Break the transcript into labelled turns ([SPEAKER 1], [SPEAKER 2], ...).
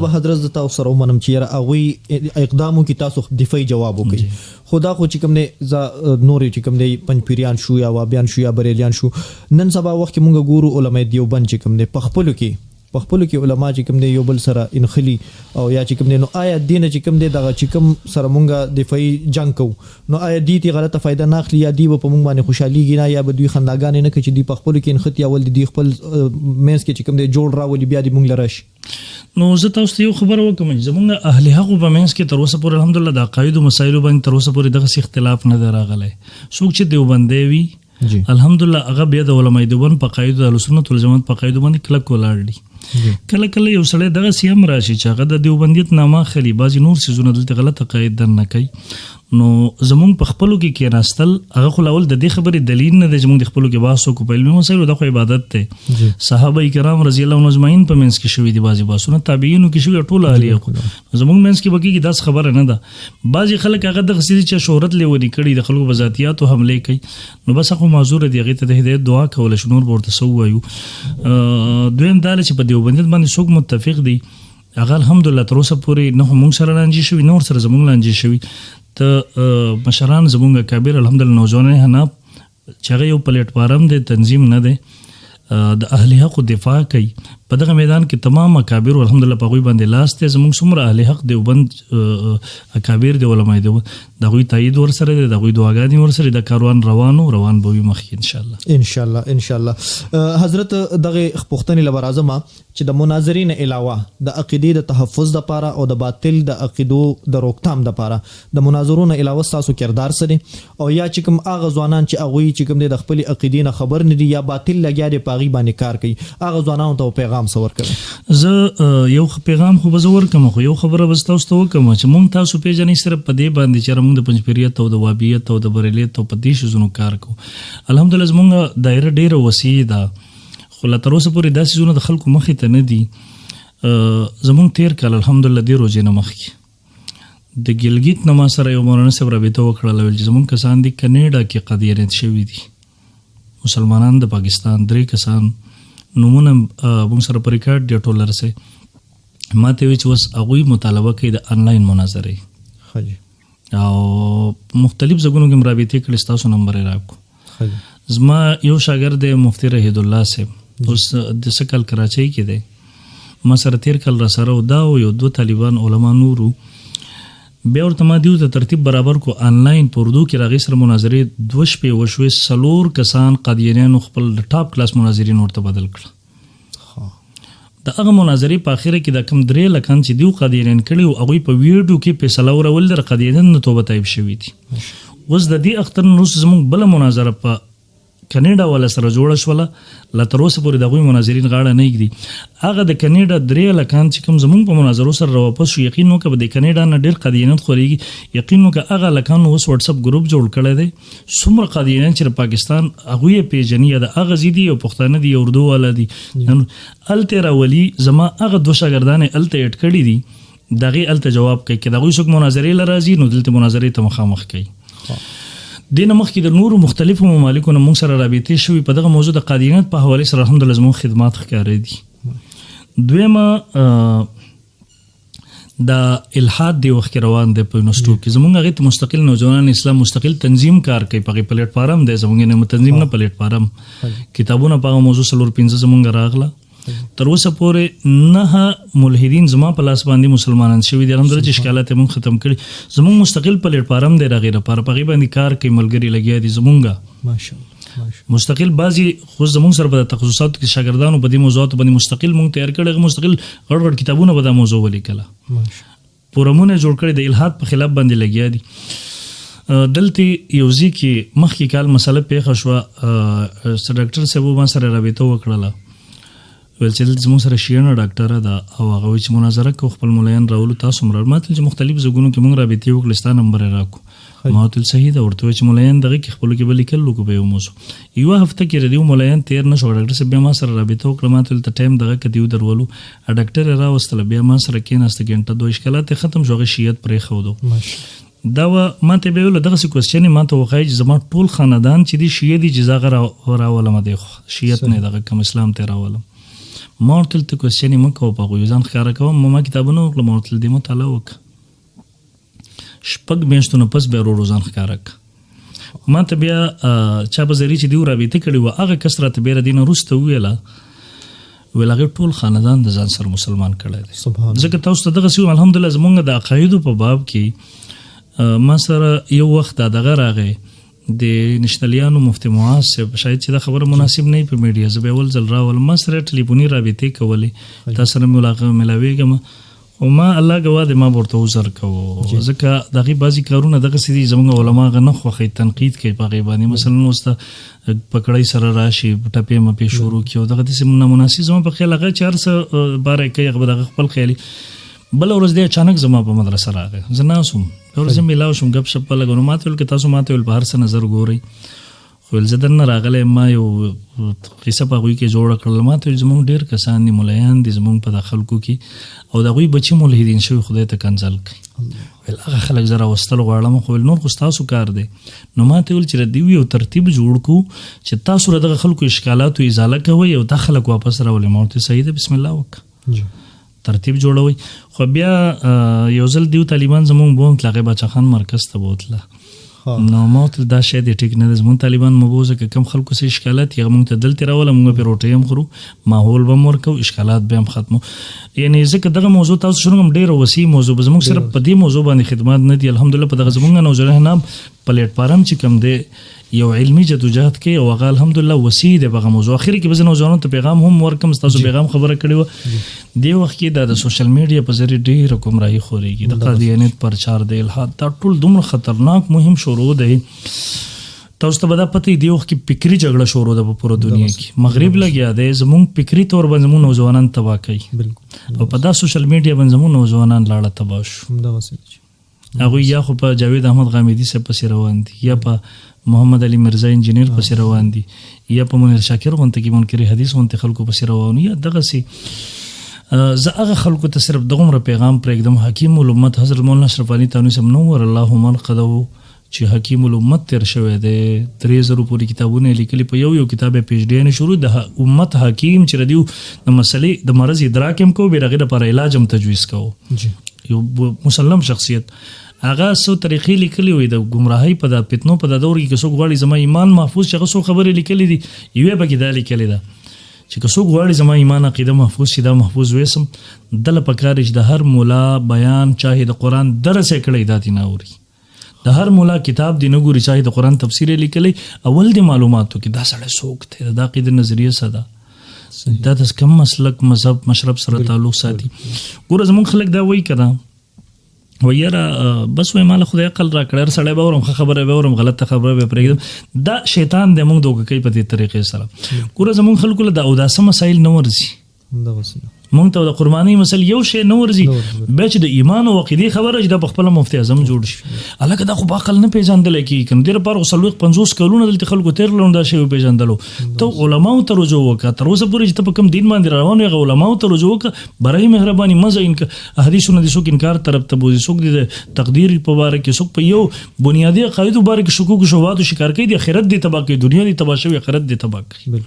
[SPEAKER 1] به حضرت د تاسو سره ومنم چې یاره هغوی اقدامو کې تاسو دفاعي جواب وکړي خو دا خو چې کوم دی نورې چې کوم دی پنجپیریان شو یا وابیان شو یا بریلیان شو نن سبا وخت کې مونږ ګورو علماء دیوبند چې کوم دی په خپلو کې علما چې کوم دی یو بل سره انخلي او یا چې کوم دی نو آیا دین چې کوم دی دغه چې کوم سره مونږ دفاعي جنگ کو نو آیا دی تی غلطه فائدہ نه اخلي یا دی په مونږ باندې خوشحاليږي نه یا به دوی خنداګانې نه کوي چې دی په خپلو کې انختی اول دی خپل مینس کې چې کوم دی جوړ راولي بیا دی مونږ لرش
[SPEAKER 2] نو زه تاسو ته یو خبر وکم چې زمونږ اهل حق په منځ کې تر اوسه پورې الحمدلله د عقاید او مسایلو باندې تر اوسه پورې دغه اختلاف نه راغلی څوک چې دیوبندي وي الحمدلله هغه بیا د علماء دیوبند په قاعده د اهلسنت والجماعت په قاعده باندې کلک ولاړ دي کله کله یو سړی دغه سیم راشي چې هغه د دیوبندیت نامه خلی بعضی نور سيزونه دلته غلطه قاعده نه کوي نو زمونږ په خپلو کې کېناستل هغه خو اول د دې خبرې دلیل نه دی چې موږ د خپلو کې بحث وکړو په علمي مسایلو د خو عبادت دی صحابه کرام رضی الله عنهم اجمعین په منځ کې شوي دي بعضی بحثونه تابعینو کې شوي ټول اهلیه زمونږ منځ کې بګي داس خبره نه ده بعضی خلک هغه د غسیدي چې شهرت لیونی کړي د خلکو بذاتیات او حمله کوي نو بس هغه معذور دي هغه ته د هدایت دعا کول شنور ورته سو وایو دویم دا چې په دیوبندیت باندې څوک متفق دي هغه الحمدلله تر اوسه پورې نه موږ سره لانجې شوي نور سره زمونږ لانجې شوي ته مشران زمونږ کابر الحمدلله نوجوانان حناب چې هغه یو پلیټ فارم دی تنظیم نه دی د اهل حق دفاع کوي په دغه میدان کې تمام اکابر الحمدلله په غوي باندې لاس ته زمونږ څومره اهل حق دیوبند اکابر دی علماء دیوبند د غوي تایید ورسره دی د غوي دعاګانې ورسره د کاروان روان به وي مخکې ان شاء الله
[SPEAKER 1] حضرت دغه پښتني لبر اعظم چې د مناظرین علاوه د عقیده د تحفظ لپاره او د باطل د عقیدو د روکثام لپاره د مناظرونو علاوه تاسو کردار سره او یا چې کوم اغه ځوانان چې اغوي چې کوم د خپل عقیدې نه خبر نه دي یا باطل لګیا دي پاغي باندې کار کوي اغه ځوانانو ته پیغام سور کوي
[SPEAKER 2] زه یو پیغام خو بزور کوم خو یو خبره بستاوس ته وکم چې مونږ تاسو پیژنې صرف په دې باندې چې موږ د پنځپیریت او د وابیت او د بریلیت او په دې شزونو کار کوو الحمدلله زمونږ دایره ډیره وسیع ده خو لا تر اوسه پورې داسې زونه د خلکو مخې ته نه دي زمونږ تیر کال الحمدلله دې روزې نه مخکې د ګلګیت نه ما سره یو مولانا صاحب رابطه وکړله ویل چې زمونږ کسان دي کنیډا کې قادیانیت شوي دي مسلمانان د پاکستان 3 کسان نمونه موږ سره په ریکارډ دی ټول لرسه ما ته وی چې وس هغوی مطالبه کوي د انلاین مناظرې او مختلف ځایونو کې مرابطې کړې ستاسو نمبر یې راکړو زما یو شاګرد مفتی رحید الله صاحب اوس د سکل کراچۍ کې دی ما سره تیر کال را سره دا یو 2 طالبان علما نورو بیا ورته ما دیو ته ترتیب برابر کو آنلاین په اردو کې راغی سره مناظرې 2 شپې وشوې سلور کسان قادیانیانو خپل ټاپ کلاس مناظرین ورته بدل کړل د هغه مناظرې په اخره کې د کم 3 لکان چې دیو قادیانیان کړي او هغوی په ویډیو کې فیصله ورول در قادیانیان توبه طیب شوي دي اوس د دې اختر نوس زموږ بله مناظره په کنیډا والا سره جوړه شوله لا تر اوسه پورې د هغوی مناظرین غاړه نه ږدي هغه د کنیډا 3 لکان چې کوم زمونږ په مناظرو سره راواپس شو یقین وکړه به د کنیډا نه ډېر قادیانیت خورېږي یقین وکړه هغه لکان اوس وټساپ ګروپ جوړ کړی دی څومره قادیانیان چې د پاکستان هغوی یې پېژني یا د هغه زی دي او پښتانه دي یا اردو والا دي هلته راولي زما هغه 2 شاګردان یې هلته ایډ کړي دي د هغې هلته جواب کوي که د هغوی څوک مناظرې له راځي نو دلته مناظرې ته مخامخ کوي دې نه مخکې د نورو مختلفو ممالکو نه موږ سره رابطې شوي په دغه موضوع د قادیانیت په حوالې سره الحمدلله زموږ خدمات ښکاره دي دویمه د الحاد دی وخت روان دی په یونیورسټو کې زموږ هغې ته مستقل نوجوانان اسلام مستقل تنظیم کار کوي په هغې پلیټ فارم دی زموږ نه تنظیم نه پلیټ فارم کتابونه په هغه موضوع 4-5 زموږ راغله تر اوسه پورې 9 ملحدین زما په لاس باندې مسلمانان شوي دي الحمدلله چې اشکالات یې موږ ختم کړي زموږ مستقل پلیټ فارم دی د هغې لپاره په هغې باندې کار کوي ملګري لګیا دي زمونږ مستقل بعضې خو زموږ سره په تخصصاتو کې شاګردانو په دې موضوعاتو باندې مستقل موږ تیار کړی هغه مستقل غړ کتابونه به دا موضوع ولیکله پروګرامونه جوړ کړي د الحاد په خلاف باندې لګیا دي دلته یو ځای کې مخکې کال مسله پیښه شوه ډاکټر صاحب ما سره رابطه وکړله ویل چې دلته زموږ سره شیانه ډاکټره ده او هغه وایي چې مناظره کوو خپل ملایان راولو تاسو هم راوړئ ما ته چې مختلف ځایونو کې موږ رابطې وکړلې ستا نمبر یې راکړو ما ورته ویل صحیح ده ورته وایي چې ملایان دغه کې خپلو کې به لیکل وکړو په یو موضوع یوه هفته کې د یو ملایان تېر نه شو ډاکټر صاحب بیا ما سره رابطه وکړه ما ته ویل ته ټایم دغه که دیو درولو ډاکټر یې راوستله بیا ما سره کېناسته ګنټه 2 اشکالات یې ختم شو هغه شیعت پرېښودو دا ما ته به ویل دغسې کوېسچن ما ته وښایي چې زما ټول خاندان چې دي شیعه دي چې زه هغه راولم دی شیعت نه دغه کم اسلام ته راولم ما ورته ته کوېسچن یې مه کوه په هغوی ځان ښکاره کوه ما کتابونه وکړه ما ورته دې مطالعه وکړه 6 میاشتو نه پس بیا ورو ځان ښکاره کړه ما ته بیا چا په ذریعه چې دوی رابطه کړې وه هغه کس راته بیا د دې نه وروسته وویله ویل هغې ټول خاندان د ځان سره مسلمان کړی دی ځکه تاسو ته دغسې ویم الحمدلله زمونږ د عقایدو په باب کې ما سره یو وخت دا دغه راغی د نشنلیانو مفتي معاذ صاحب شاید چې دا خبره مناسب نه وي په میډیا زه به اول ځل راولم ما سره ټلیفوني رابطې کولې تا سره مې ملاوېږم او ما الله ګواه دی ما به ورته عذر کوو ځکه د هغې بعضې کارونه دغسې دي زموږ علما هغه نه خوښوي تنقید کوي په هغې باندې مثلا اوس ته پکړی سره راشي ټپې مپې شروع کړي او دغه داسې نامناسب زما په خیال هغه چې هر څه باره کوي هغه به د هغه خپل خیالي بله ورځ دی اچانک زما په مدرسه راغی زه ناست وم بله ورځ میلاو شوم ګپ شپ لګو نو ما ته ویل که تاسو ما ته ویل په هر څه نظر ګورئ خو ویل زه دننه راغلی ما یو قصه په هغوی کې جوړه کړله ما ته ویل زموږ ډېر کسان دي ملیان دي زموږ په دا خلکو کې او د هغوی بچي ملحدین شوي خدای ته کنځل کوي ویل هغه خلک زه راوستل غواړم خو ویل نور خو ستاسو کار دی نو ما ته ویل چې د دوی یو ترتیب جوړ کړو چې تاسو د دغه خلکو اشکالاتو ازاله کوئ او دا خلک واپس راولئ ما ورته صحیح ده بسم الله وکړه ترتیب جوړوئ خو بیا یو ځل دیو طالبان زموږ بوم تل هغې باچا خان مرکز ته بوتله نو ما ورته دا شی دی ټیک نه ده زموږ طالبان مه بوځه که کوم خلکو څه اشکالات یې هغه موږ ته دلتې راوله موږ پرې روټۍ هم خورو ماحول به هم ورکوو اشکالات به هم ختمو یعنې ځکه دغه موضوع تاسو شروع هم ډېره وسیع موضوع به زموږ صرف په دې موضوع باندې خدمات نه دي الحمدلله په دغه زموږ نوجوانان پلیټفارم چې کوم دی یو علمي جدوجهد کوي او هغه الحمدلله وسیع دی په هغه موضوع اخر کې به زه نوجوانانو ته پیغام هم ورکړم ستاسو پیغام خبره کړې وه دې وخت کې د سوشل میډیا په ذریعه ډېره ګمراهي خورېږي د قادیانیت پرچار دی الحاد دا ټول دومره خطرناک مهم شروع دی تاسو ته به دا پته دې وخت کې فکري جګړه شروع ده په پوره دنیا کې مغرب لګیا دی زموږ فکري طور باندې زموږ نوجوانان تباه کوي او په دا سوشل میډیا باندې زموږ نوجوانان لاړه تباه شو هغوی یا خو په جاوید احمد غامیدي صاحب پسې روان دي یا په محمد علي مرزا انجینیر پسې روان دي یا په منیر شاکر غونته کې منکر حدیث غونته خلکو پسې روان یا دغسې زه هغه خلکو ته صرف دغومره پیغام پرېږدم حکیم الامت حضرت مولانا اشرف علي تانوي صاحب نور الله مرقده چې حکیم الامت تیر شوی دی 3000 پورې کتابونه یې لیکلي په یو کتاب یې پی ایچ ډي یعنې شروع د امت حکیم چې ردیو د مسلې د مرض ادراک هم کوو بیا د هغې دپاره علاج هم تجویز کوو یو مسلم شخصیت هغه څو طریقې لیکلي وي د ګمراهۍ په دا فتنو په دا دور کې که څوک غواړي زما ایمان محفوظ چې هغه څو خبرې لیکلي دي یوې پکې دا لیکلې ده چې که څوک غواړي زما ایمان عقیده محفوظ شي دا محفوظ ویسم دله پکار چې د هر مولا بیان چاهې د قرآن درس یې کړی دا دې نه اوري د هر مولا کتاب دې نه ګوري چاهې د قرآن تفسیر یې لیکلی اول د معلوماتو کې دا سړی څوک دی د عقیدې نظریه څه ده دا د کم مسلک مذهب مشرب سره تعلق ساتي ګوره زموږ خلک دا وایي که نه ویره بس وای مال خدای عقل را کړی هر سړی به اورم ښه خبره به اورم غلطه خبره به پرېږدم دا شیطان دی موږ دوکه کوي په دې طریقې سره ګوره زموږ خلکو له د اوداسه مسایل نه ورځي مونږ ته د قربانۍ مسل یو شی نه ورځي بیا چې د ایمان او عقیدې خبره چې دا په خپله مفتي اعظم جوړ شي هلکه دا خو په عقل نه پېژندلی کېږي که نو دې لپاره خو 50 کلونه دلته خلکو تېرله نو دا شی وپېژندلو ته علماو ته رجوع وکړه تر اوسه پورې چې ته په کوم دین باندې روان یې هغه علماو ته رجوع وکړه برای مهرباني مزه حدیثونه دې څوک انکار طرف ته بوځي څوک دې د تقدیر په باره کې څوک په یو بنیادي عقایدو باره کې شکوک و شبهاتو شکار کوي د آخرت دې تباه کوي دنیا دې تباه شوي آخرت دې تباه کوي